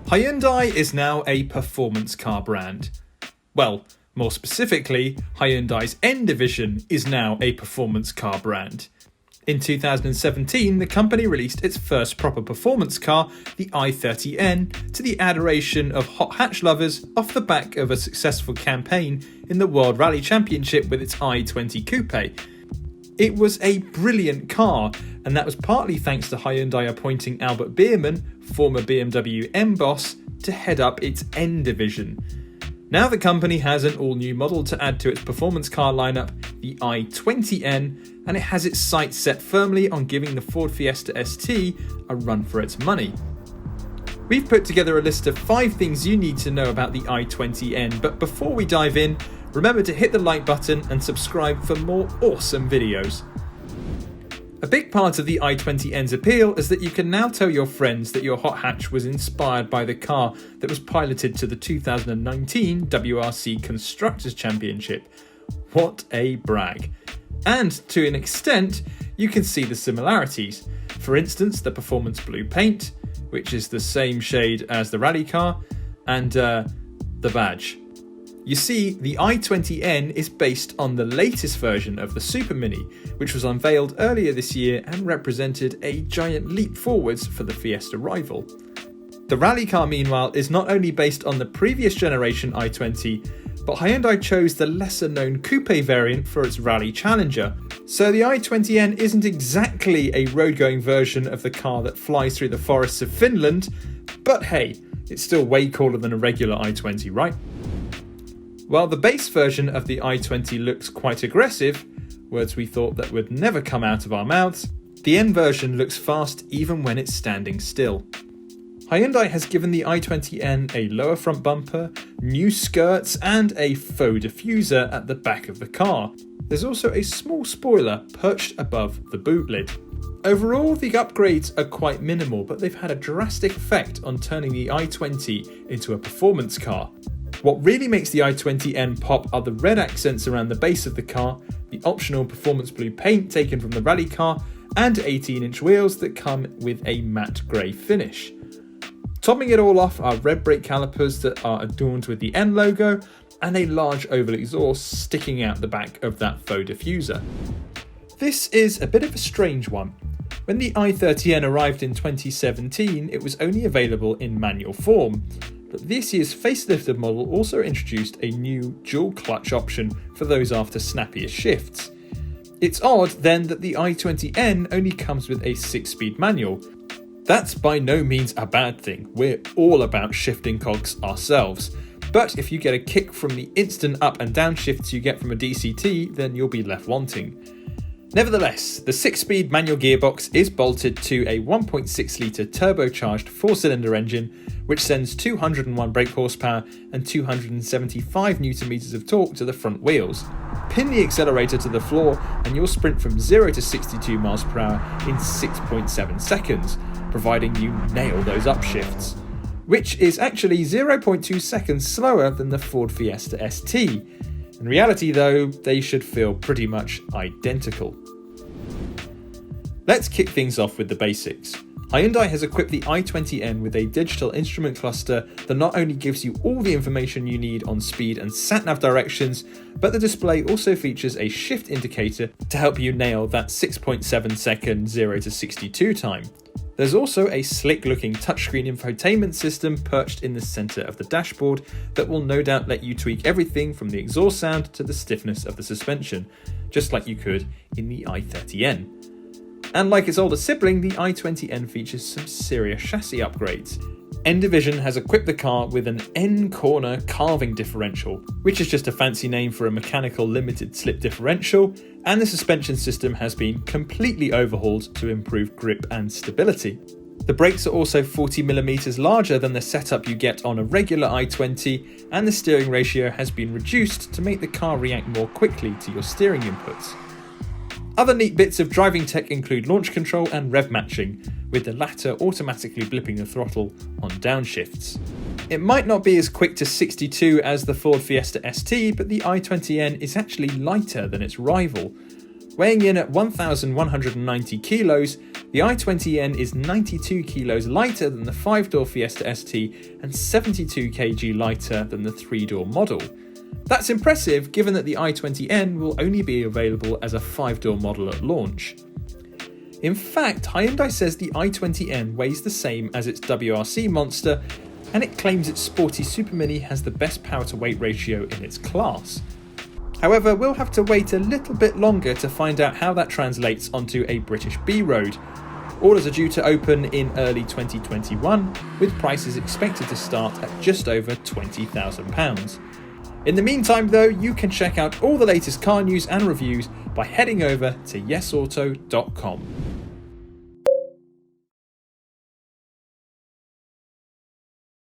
Hyundai is now a performance car brand. Well, more specifically, Hyundai's N division is now a performance car brand. In 2017, the company released its first proper performance car, the i30N, to the adoration of hot hatch lovers off the back of a successful campaign in the World Rally Championship with its i20 coupe. It was a brilliant car, and that was partly thanks to Hyundai appointing Albert Biermann, former BMW M boss, to head up its N division. Now the company has an all-new model to add to its performance car lineup, the i20N, and it has its sights set firmly on giving the Ford Fiesta ST a run for its money. We've put together a list of 5 things you need to know about the i20N, but before we dive in, remember to hit the like button and subscribe for more awesome videos. A big part of the i20N's appeal is that you can now tell your friends that your hot hatch was inspired by the car that was piloted to the 2019 WRC Constructors' Championship. What a brag. And to an extent, you can see the similarities. For instance, the performance blue paint, which is the same shade as the rally car, and the badge. You see, the i20N is based on the latest version of the Super Mini, which was unveiled earlier this year and represented a giant leap forwards for the Fiesta rival. The rally car, meanwhile, is not only based on the previous generation i20, but Hyundai chose the lesser-known coupe variant for its rally challenger. So the i20N isn't exactly a road-going version of the car that flies through the forests of Finland, but hey, it's still way cooler than a regular i20, right? While the base version of the i20 looks quite aggressive, words we thought that would never come out of our mouths, the N version looks fast even when it's standing still. Hyundai has given the i20N a lower front bumper, new skirts, and a faux diffuser at the back of the car. There's also a small spoiler perched above the boot lid. Overall, the upgrades are quite minimal, but they've had a drastic effect on turning the i20 into a performance car. What really makes the i20N pop are the red accents around the base of the car, the optional performance blue paint taken from the rally car, and 18-inch wheels that come with a matte grey finish. Topping it all off are red brake calipers that are adorned with the N logo, and a large oval exhaust sticking out the back of that faux diffuser. This is a bit of a strange one. When the i30N arrived in 2017, it was only available in manual form. But this year's facelifted model also introduced a new dual clutch option for those after snappier shifts. It's odd then that the i20N only comes with a 6-speed manual. That's by no means a bad thing, we're all about shifting cogs ourselves. But if you get a kick from the instant up and down shifts you get from a DCT, then you'll be left wanting. Nevertheless, the 6-speed manual gearbox is bolted to a 1.6-litre turbocharged 4-cylinder engine, which sends 201 brake horsepower and 275 Nm of torque to the front wheels. Pin the accelerator to the floor and you'll sprint from 0 to 62 miles per hour in 6.7 seconds, providing you nail those upshifts, which is actually 0.2 seconds slower than the Ford Fiesta ST. In reality though, they should feel pretty much identical. Let's kick things off with the basics. Hyundai has equipped the i20N with a digital instrument cluster that not only gives you all the information you need on speed and sat-nav directions, but the display also features a shift indicator to help you nail that 6.7 second 0 to 62 time. There's also a slick-looking touchscreen infotainment system perched in the centre of the dashboard that will no doubt let you tweak everything from the exhaust sound to the stiffness of the suspension, just like you could in the i30N. And like its older sibling, the i20N features some serious chassis upgrades. N Division has equipped the car with an N-corner carving differential, which is just a fancy name for a mechanical limited slip differential, and the suspension system has been completely overhauled to improve grip and stability. The brakes are also 40mm larger than the setup you get on a regular i20, and the steering ratio has been reduced to make the car react more quickly to your steering inputs. Other neat bits of driving tech include launch control and rev matching, with the latter automatically blipping the throttle on downshifts. It might not be as quick to 62 as the Ford Fiesta ST, but the i20N is actually lighter than its rival. Weighing in at 1,190 kilos, The i20N is 92 kilos lighter than the 5-door Fiesta ST and 72 kg lighter than the 3-door model. That's impressive given that the i20N will only be available as a 5-door model at launch. In fact, Hyundai says the i20N weighs the same as its WRC monster, and it claims its sporty Super Mini has the best power to weight ratio in its class. However, we'll have to wait a little bit longer to find out how that translates onto a British B road. Orders are due to open in early 2021, with prices expected to start at just over £20,000. In the meantime though, you can check out all the latest car news and reviews by heading over to yesauto.com.